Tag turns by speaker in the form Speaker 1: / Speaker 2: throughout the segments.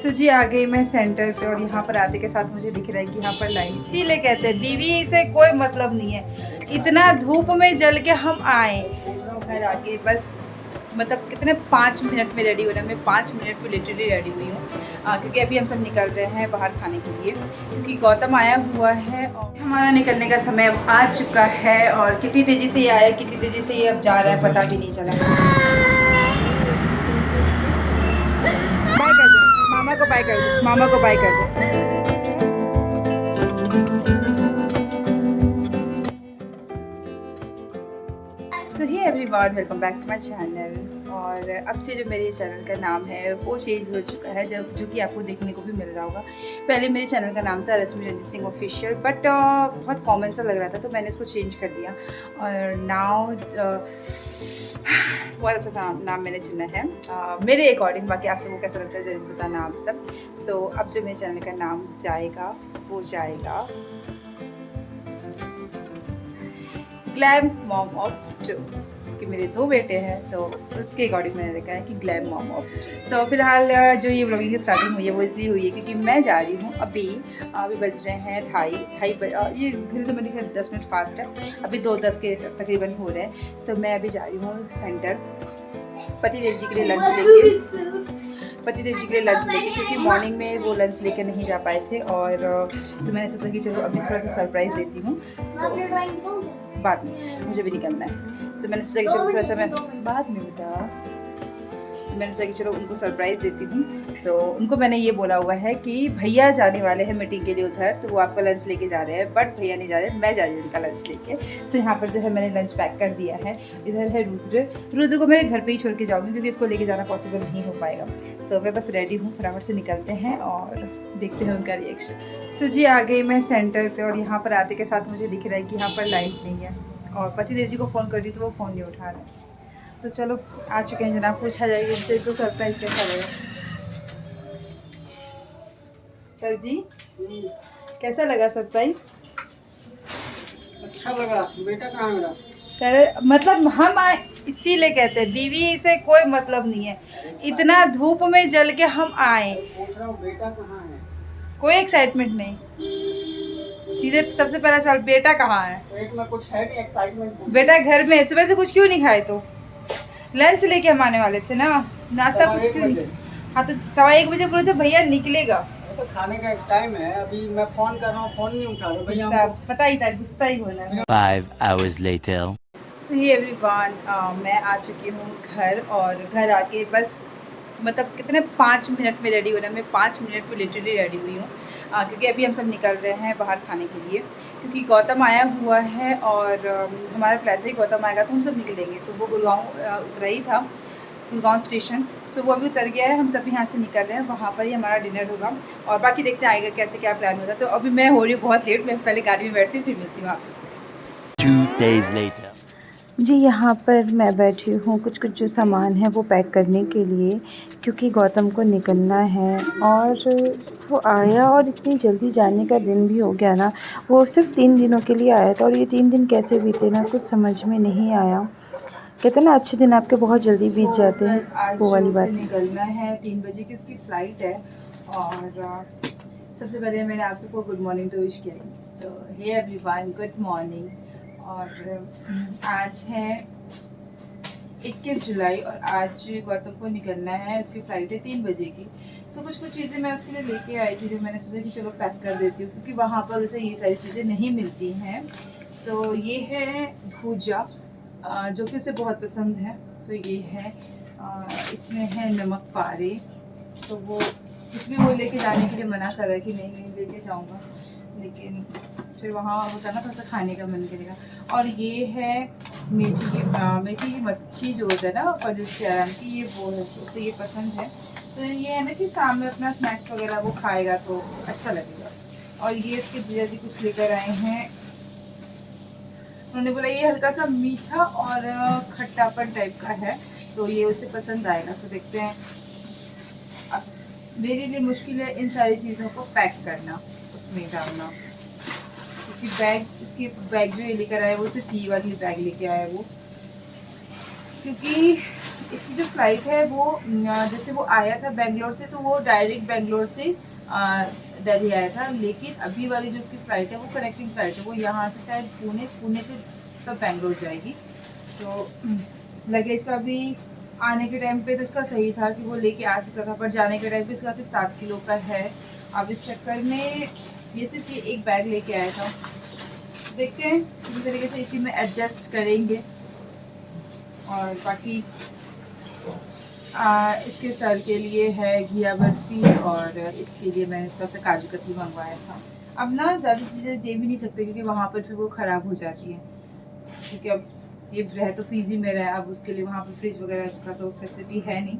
Speaker 1: तो जी आ गई मैं सेंटर पे और यहाँ पर आते के साथ मुझे दिख रहा है कि यहाँ पर लाइन, इसीलिए कहते हैं बीवी से कोई मतलब नहीं है। इतना धूप में जल के हम आए घर आके, बस मतलब कितने 5 मिनट में रेडी हो रहा है। मैं 5 मिनट में लिटरली रेडी हुई हूँ क्योंकि अभी हम सब निकल रहे हैं बाहर खाने के लिए, क्योंकि गौतम आया हुआ है और हमारा निकलने का समय अब आ चुका है। और कितनी तेज़ी से ये आया, कितनी तेज़ी से ये अब जा रहा है, पता भी नहीं चला। बाय कर दो मामा को, बाय कर दो मामा को, बाय कर दो। So hi everyone, welcome back to my channel. और अब से जो मेरे चैनल का नाम है वो चेंज हो चुका है, जो कि आपको देखने को भी मिल रहा होगा। पहले मेरे चैनल का नाम था रश्मि रंजीत सिंह ऑफिशियल, बट बहुत कॉमन सा लग रहा था तो मैंने इसको चेंज कर दिया और नाउ बहुत अच्छा सा नाम मैंने चुना है मेरे अकॉर्डिंग। बाकी आप सबको कैसा लगता है ज़रूर बताना आप सब। सो अब जो मेरे चैनल का नाम जाएगा वो जाएगा ग्लैम मॉम ऑफ 2, क्योंकि मेरे 2 बेटे हैं तो उसके अकॉर्डिंग मैंने लिखा है कि ग्लैम मॉम ऑफ 2। सो फिलहाल जो ये व्लॉगिंग की स्टार्टिंग हुई है वो इसलिए हुई है क्योंकि मैं जा रही हूँ अभी बज रहे हैं ढाई, ये धीरे तो मैंने कहा 10 मिनट फास्ट है, अभी 2:10 के तकरीबन हो रहे हैं। सो मैं अभी जा रही हूँ सेंटर पतिदेव जी के लिए लंच लेके, क्योंकि मॉर्निंग में वो लंच लेकर नहीं जा पाए थे और तो मैंने सोचा कि चलो अभी थोड़ा सा सरप्राइज़ देती हूँ। सो बाद में मुझे भी निकलना है, तो मैंने सोचा कि चलो थोड़ा सा मैं बाद में तो मैंने सोचा कि चलो उनको सरप्राइज़ देती हूँ। सो उनको मैंने ये बोला हुआ है कि भैया जाने वाले हैं मीटिंग के लिए उधर, तो वो आपका लंच लेके जा रहे हैं, बट भैया नहीं जा रहे, मैं जा रही हूँ उनका लंच लेके। सो यहाँ पर जो है मैंने लंच पैक कर दिया है। इधर है रुद्र को मैं घर पे ही छोड़ के जाऊँगी क्योंकि इसको लेके जाना पॉसिबल नहीं हो पाएगा। सो मैं बस रेडी हूँ, फटाफट से निकलते हैं और देखते हैं उनका रिएक्शन। तो जी आ गई मैं सेंटर पर और यहाँ पर आते के साथ मुझे दिख रहा है कि यहाँ पर लाइट नहीं है और पतिदेव जी को फ़ोन कर रही तो वो फ़ोन नहीं उठा रहे। तो चलो आ चुके हैं जनाब, पूछा जाएगी उनसे तो सरप्राइज़ कैसा लगा। सर जी कैसा लगा सरप्राइज़?
Speaker 2: अच्छा लगा। बेटा कहाँ है मेरा?
Speaker 1: सर मतलब हम आए इसीलिए कहते हैं बीवी से कोई मतलब नहीं है। इतना धूप में जल के हम आए,
Speaker 2: पूछ रहा हूँ बेटा कहाँ है?
Speaker 1: कोई एक्साइटमेंट नहीं। सीधे सबसे पहला सवाल, बेटा कहाँ है?
Speaker 2: पेट में कुछ है कि एक्साइटमेंट?
Speaker 1: बेटा घर में, सुबह से कुछ क्यों नहीं खाए? तो लंच लेके हम आने वाले थे ना, नाश्ता कुछ क्यों नहीं? हाँ तो 1:15 बजे बोले थे भैया निकलेगा,
Speaker 2: तो खाने का टाइम है। अभी मैं फोन कर रहा हूँ, फोन नहीं उठा रहे भैया।
Speaker 1: पता ही था, गुस्सा ही होना है।
Speaker 3: 5 hours later.
Speaker 1: सो ही एवरीवन, मैं आ चुकी हूँ घर और घर आके बस मतलब कितने 5 मिनट में रेडी हो रहा है। मैं 5 मिनट में लिटरली रेडी हुई हूँ क्योंकि अभी हम सब निकल रहे हैं बाहर खाने के लिए, क्योंकि गौतम आया हुआ है और हमारा प्लान था कि गौतम आएगा तो हम सब निकलेंगे। तो वो गुड़गांव उतरा ही था, गुड़गांव स्टेशन। सो वो अभी उतर गया है, हम सब यहाँ से निकल रहे हैं, वहाँ पर ही हमारा डिनर होगा और बाकी देखते आएगा कैसे क्या प्लान होता है। तो अभी मैं हो रही हूँ बहुत लेट, मैं पहले गाड़ी में बैठती हूँ फिर मिलती हूँ आप सबसे।
Speaker 3: 2 days later.
Speaker 4: जी यहाँ पर मैं बैठी हूँ कुछ जो सामान है वो पैक करने के लिए, क्योंकि गौतम को निकलना है और वो आया और इतनी जल्दी जाने का दिन भी हो गया ना। वो सिर्फ 3 दिनों के लिए आया था और ये 3 दिन कैसे बीते ना कुछ समझ में नहीं आया। कहते ना अच्छे दिन आपके बहुत जल्दी बीत जाते हैं,
Speaker 1: आज
Speaker 4: वो वाली बात।
Speaker 1: निकलना है 3 बजे की उसकी फ़्लाइट है और सबसे पहले मैंने आप सबको गुड मॉर्निंग तो विश किया। सो हे एवरीवन, गुड मॉर्निंग। और आज है 21 जुलाई और आज गौतम को निकलना है, उसकी फ़्लाइट है 3 बजे की। सो कुछ चीज़ें मैं उसके लिए लेके आई थी जो मैंने सोचा कि चलो पैक कर देती हूँ, क्योंकि वहाँ पर उसे ये सारी चीज़ें नहीं मिलती हैं। सो ये है भुजा जो कि उसे बहुत पसंद है। सो ये है इसमें है नमक पारे, तो वो कुछ भी वो लेके जाने के लिए मना कर रहा है कि नहीं लेके जाऊँगा, लेकिन फिर वहाँ होता है ना थोड़ा सा खाने का मन करेगा। और ये है मेथी की मच्छी जो होता है ना पनीर से आराम की, ये वो है तो उसे ये पसंद है। तो ये है ना कि सामने अपना स्नैक्स वगैरह वो खाएगा तो अच्छा लगेगा। और ये इसके भैया जी कुछ लेकर आए हैं, उन्होंने बोला ये हल्का सा मीठा और खट्टापन टाइप का है तो ये उसे पसंद आएगा। तो देखते हैं, अब मेरे लिए मुश्किल है इन सारी चीज़ों को पैक करना, उसमें डालना, क्योंकि इसकी बैग जो ये लेकर आया वो सिर्फ ये वाली बैग लेके आया वो, क्योंकि इसकी जो फ्लाइट है वो जैसे वो आया था बेंगलोर से, तो वो डायरेक्ट बेंगलोर से दिल्ली आया था, लेकिन अभी वाली जो उसकी फ़्लाइट है वो कनेक्टिंग फ़्लाइट है, वो यहाँ से शायद पुणे से तब बेंगलोर जाएगी। सो लगेज का भी आने के टाइम पे तो इसका सही था कि वो लेके आ सकता था, पर जाने के टाइम पे इसका सिर्फ 7 किलो का है। अब इस चक्कर में ये सिर्फ ये एक बैग लेके आया था। देखते हैं किसी तरीके से इसी में एडजस्ट करेंगे। और बाकी इसके सर के लिए है घिया बर्फी, और इसके लिए मैंने थोड़ा सा काजू कतली मंगवाया था। अब ना ज़्यादा चीज़ें दे भी नहीं सकते क्योंकि वहाँ पर फिर वो ख़राब हो जाती है, क्योंकि अब ये रह तो पीजी में रहा है, अब उसके लिए वहाँ पर फ्रिज वगैरह का तो फैसिलिटी है नहीं।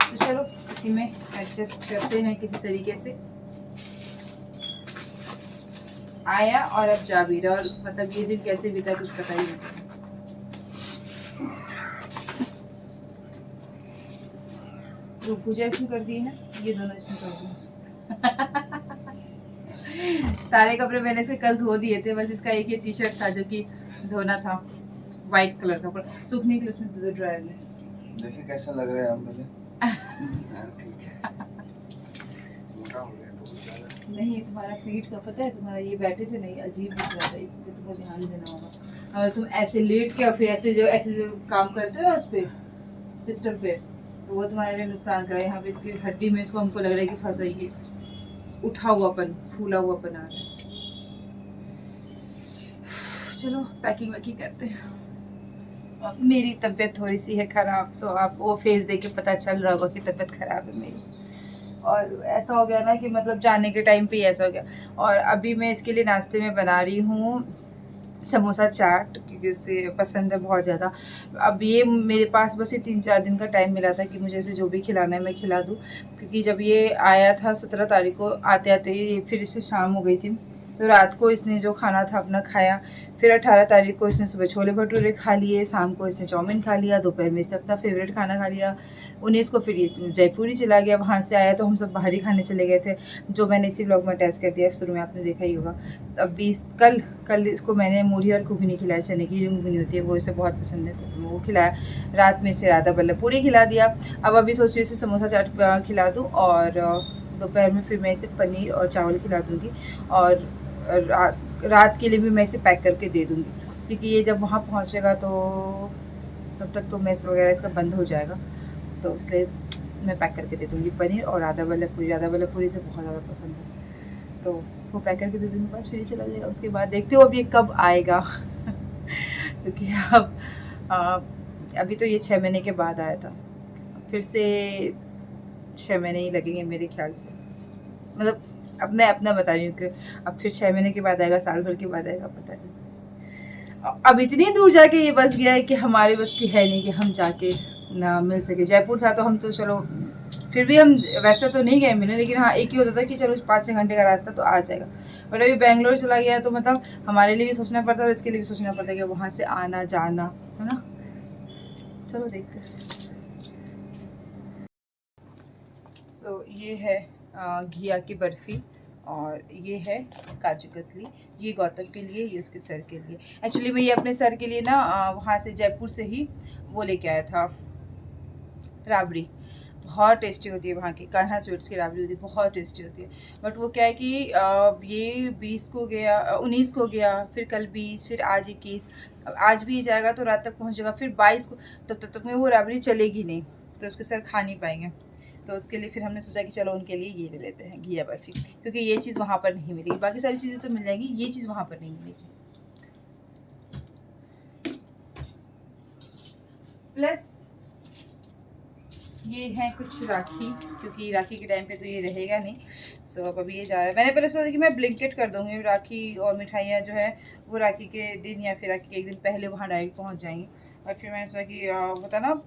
Speaker 1: तो चलो इसी में एडजस्ट करते हैं किसी तरीके से। आया और अब जा भी रहा, और मतलब ये दिन कैसे बीता कुछ पता ही नहीं चला। तो पूजा इसमें कर दी है, ये दोनों इसमें कर दी। सारे कपड़े मैंने इसके कल धो दिए थे, बस इसका एक ये टी शर्ट था जो कि धोना था, वाइट कलर का, पर सूखने के लिए उसमें तो ड्रायर में।
Speaker 5: देखिए कैसा लग रहा है आप मुझे। ठीक है। मोटा हो गया बहुत ज़्यादा।
Speaker 1: नहीं, तुम्हारा पीठ का पता है, तुम्हारा ये बैठे थे नहीं, अजीब दिख रहा था, इस पे तुमको ध्यान देना होगा। और तुम ऐसे लेट के और फिर ऐसे जो काम करते हो ना उस पे सिस्टम पे, तो वो तुम्हारे लिए नुकसान करे। यहाँ पे इसकी हड्डी में इसको हमको लग रहा है कि थोड़ा सा ये उठा हुआपन, फूला हुआपन आ रहा है। चलो पैकिंग वैकिंग करते हैं। मेरी तबीयत थोड़ी सी है ख़राब, सो आप वो फेस देख के पता चल रहा होगा कि तबीयत ख़राब है मेरी। और ऐसा हो गया ना कि मतलब जाने के टाइम पे ही ऐसा हो गया। और अभी मैं इसके लिए नाश्ते में बना रही हूँ समोसा चाट, क्योंकि उसे पसंद है बहुत ज़्यादा। अब ये मेरे पास बस ये 3-4 दिन का टाइम मिला था कि मुझे इसे जो भी खिलाना है मैं खिला दूँ, क्योंकि जब ये आया था 17 तारीख को, आते आते फिर इसे शाम हो गई थी, तो रात को इसने जो खाना था अपना खाया। फिर 18 तारीख को इसने सुबह छोले भटूरे खा लिए, शाम को इसने चाउमीन खा लिया, दोपहर में इसने अपना फेवरेट खाना खा लिया। 19 को फिर ये जयपुर ही चला गया, वहाँ से आया तो हम सब बाहर ही खाने चले गए थे, जो मैंने इसी ब्लॉग में अटैच कर दिया, शुरू में आपने देखा ही होगा। अब 20 कल इसको मैंने मूढ़ी और घुगनी खिलाई, चने की जो घुगनी होती है वो इसे बहुत पसंद है, तो वो खिलाया। रात में इसे राधा बल्लभ पूरी खिला दिया। अब अभी सोच रही इसे समोसा चाट खिला दूँ, और दोपहर में फिर मैं इसे पनीर और चावल खिला दूँगी, और रात के लिए भी मैं इसे पैक करके दे दूँगी, क्योंकि ये जब वहाँ पहुँचेगा तो तब तक तो मेस वगैरह इसका बंद हो जाएगा, तो इसलिए मैं पैक करके दे दूँगी पनीर और राधा बल्लभ पूरी से बहुत ज़्यादा पसंद है, तो वो पैक करके दे दूँगी, बस फिर ही चला जाएगा। उसके बाद देखते हो अब ये कब आएगा क्योंकि अब अभी तो ये 6 महीने के बाद आया था, फिर से 6 महीने ही लगेंगे मेरे ख्याल से। मतलब अब मैं अपना बता रही हूँ कि अब फिर 6 महीने के बाद आएगा, साल भर के बाद आएगा, पता नहीं। अब इतनी दूर जाके ये बस गया है कि हमारे बस की है नहीं कि हम जाके ना मिल सके। जयपुर था तो हम तो चलो फिर भी हम वैसे तो नहीं गए मिलने, लेकिन हाँ एक ही होता था कि चलो 5-6 घंटे का रास्ता तो आ जाएगा। बट अभी बेंगलोर चला गया तो मतलब हमारे लिए भी सोचना पड़ता है और इसके लिए भी सोचना पड़ता है कि वहाँ से आना जाना, है ना। चलो देखते हैं। सो ये है घिया की बर्फ़ी, और ये है काजू कतली। ये गौतम के लिए, ये उसके सर के लिए। एक्चुअली मैं ये अपने सर के लिए ना वहाँ से जयपुर से ही वो लेके आया था, राबड़ी। बहुत टेस्टी होती है वहाँ की, कान्हा स्वीट्स की राबड़ी होती है, बहुत टेस्टी होती है। बट वो क्या है कि ये 20 को गया, 19 को गया, फिर कल 20, फिर आज 21। अब आज भी जाएगा तो रात तक पहुँचेगा, फिर 22 को, तब तक में वो राबड़ी चलेगी नहीं, तो उसके सर खा नहीं पाएंगे। तो उसके लिए फिर हमने सोचा कि चलो उनके लिए ये ले लेते हैं घिया बर्फ़ी, क्योंकि ये चीज़ वहाँ पर नहीं मिलेगी। बाकी सारी चीज़ें तो मिल जाएंगी, ये चीज़ वहाँ पर नहीं मिलेगी। प्लस ये है कुछ राखी, क्योंकि राखी के टाइम पे तो ये रहेगा नहीं। सो अब अभी ये जा रहा है। मैंने पहले सोचा कि मैं ब्लिंकिट कर दूँगी, राखी और मिठाइयाँ जो है वो राखी के दिन या फिर राखी के एक दिन पहले वहाँ डायरेक्ट पहुँच जाएंगी। और फिर मैंने सोचा कि होता ना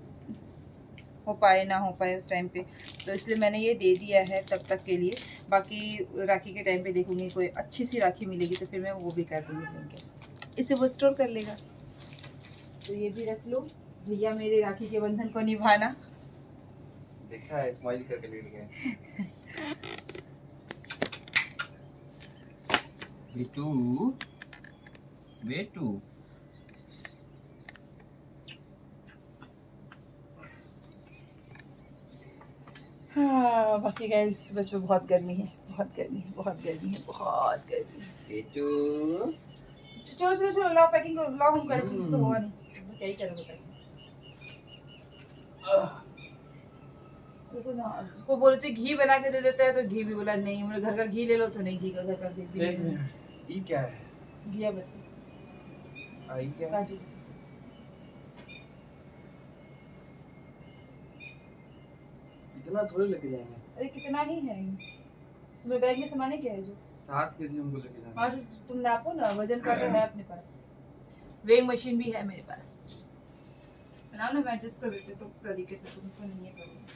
Speaker 1: हो पाए ना हो पाए उस टाइम पे, तो इसलिए मैंने ये दे दिया है तब तक के लिए। बाकी राखी के टाइम पे देखूँगी कोई अच्छी सी राखी मिलेगी तो फिर मैं वो भी कर दूँगी ब्लिंकिट, इसे वो स्टोर कर लेगा। तो ये भी रख लो, भैया मेरे राखी के बंधन को निभाना।
Speaker 5: देखा है, स्माइल करके लेट गए। बेटू बेटू
Speaker 1: बाकी गाइस सुबह सुबह बहुत गर्मी है, बहुत गर्मी है, बहुत गर्मी है, बहुत गर्मी है। चलो चलो चलो लाओ पैकिंग करो, लाओ हम करें, तुमसे तो होगा नहीं, क्या ही करोगे पैकिंग। देखो ना, उसको बोल रहे थे घी बना के दे देते हैं तो घी भी बोला नहीं, हमने घर का घी ले लो तो नहीं, घी का घर का घी भी
Speaker 5: एक मिनट, ये क्या है?
Speaker 1: घिया बता
Speaker 5: आई क्या?
Speaker 1: काजू।
Speaker 5: इतना थोड़े लेके जाएंगे?
Speaker 1: अरे कितना ही है, तुम्हें बैग में सामान क्या है जो
Speaker 5: 7 केजी हमको लेके जाना
Speaker 1: हाँ,
Speaker 5: है।
Speaker 1: तो तुम नापो ना, वजन काटा है अपने पास, वेइंग मशीन भी है मेरे पास, बनाओ ना, मैं एडजस्ट कर देती हूँ तो तरीके से, तुमको नहीं है करूँगी।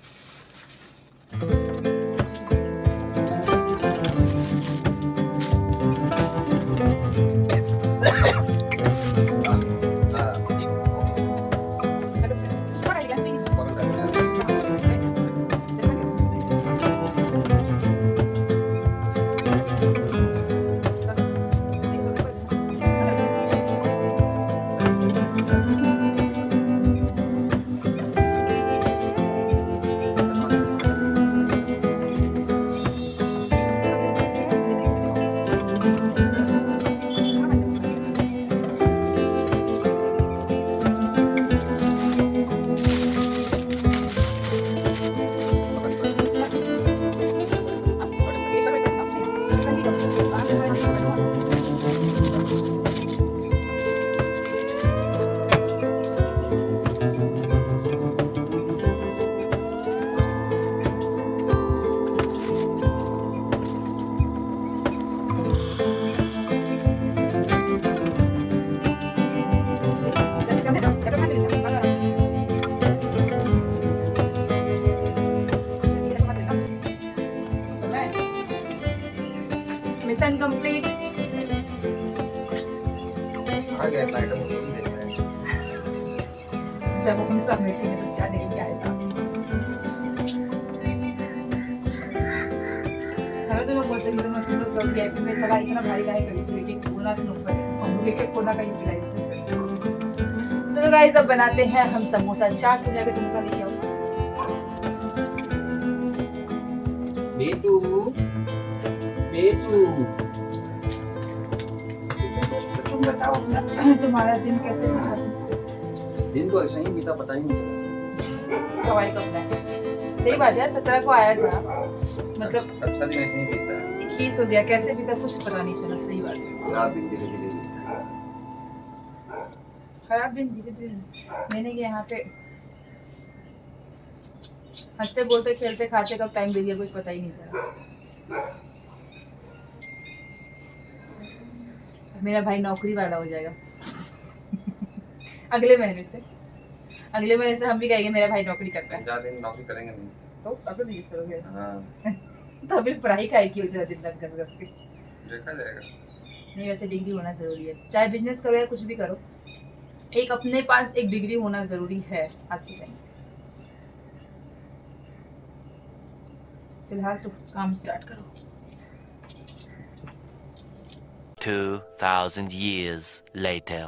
Speaker 1: Mission complete.
Speaker 5: आ गया नाइट में तुम देख रहे हैं।
Speaker 1: जब हम सब मिलेंगे तो क्या नहीं आएगा। चलो तुम लोग बोलते हो तुम लोग कभी VIP में सवाल इतना भारी काहे करी थी कि कोना तुम लोग पर हम लोग एक कोना का यूटिलाइज करते हैं। चलो गाइस अब बनाते हैं हम समोसा चाट। तुम जाके समोसा लेके आओ।
Speaker 5: बेटू बेटू
Speaker 1: तुम बताओ अपना तुम्हारा दिन कैसे रहा?
Speaker 5: दिन तो ऐसा ही बीता, पता ही नहीं चला।
Speaker 1: हवाई कब है? सही बात है, 17 को आया था, मतलब
Speaker 5: अच्छा दिन ऐसे ही बीता है।
Speaker 1: 21 हो गया, कैसे बीता कुछ पता नहीं चला। सही बात है,
Speaker 5: खराब दिन धीरे धीरे बीता है।
Speaker 1: खराब दिन धीरे धीरे। मैंने ये यहाँ पे हंसते बोलते खेलते खाते कब टाइम दे दिया कुछ पता ही नहीं चला। मेरा भाई नौकरी वाला हो जाएगा अगले महीने से। अगले महीने से हम भी कहेंगे मेरा भाई नौकरी करता है।
Speaker 5: ज़्यादा दिन नौकरी करेंगे नहीं
Speaker 1: तो अभी बिजनेस करोगे?
Speaker 5: हाँ
Speaker 1: तो अभी पढ़ाई का की उतना दिन तक घस घस के।
Speaker 5: देखा जाएगा।
Speaker 1: नहीं, वैसे डिग्री होना जरूरी है, चाहे बिजनेस करो या कुछ भी करो, एक अपने पास एक डिग्री होना जरूरी है आज के टाइम। फिलहाल तो काम स्टार्ट करो।
Speaker 3: 2000 years later.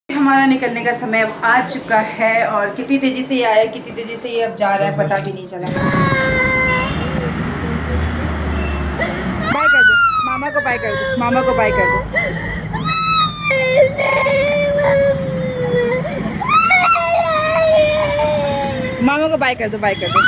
Speaker 1: हमारा निकलने का समय अब आ चुका है और कितनी तेजी से ये आया, कितनी तेजी से ये अब जा रहा है पता भी नहीं चला। बाय कर दो मामा को, बाय कर दो मामा को, बाय कर दो। मामा को बाय कर दो, बाय कर दो।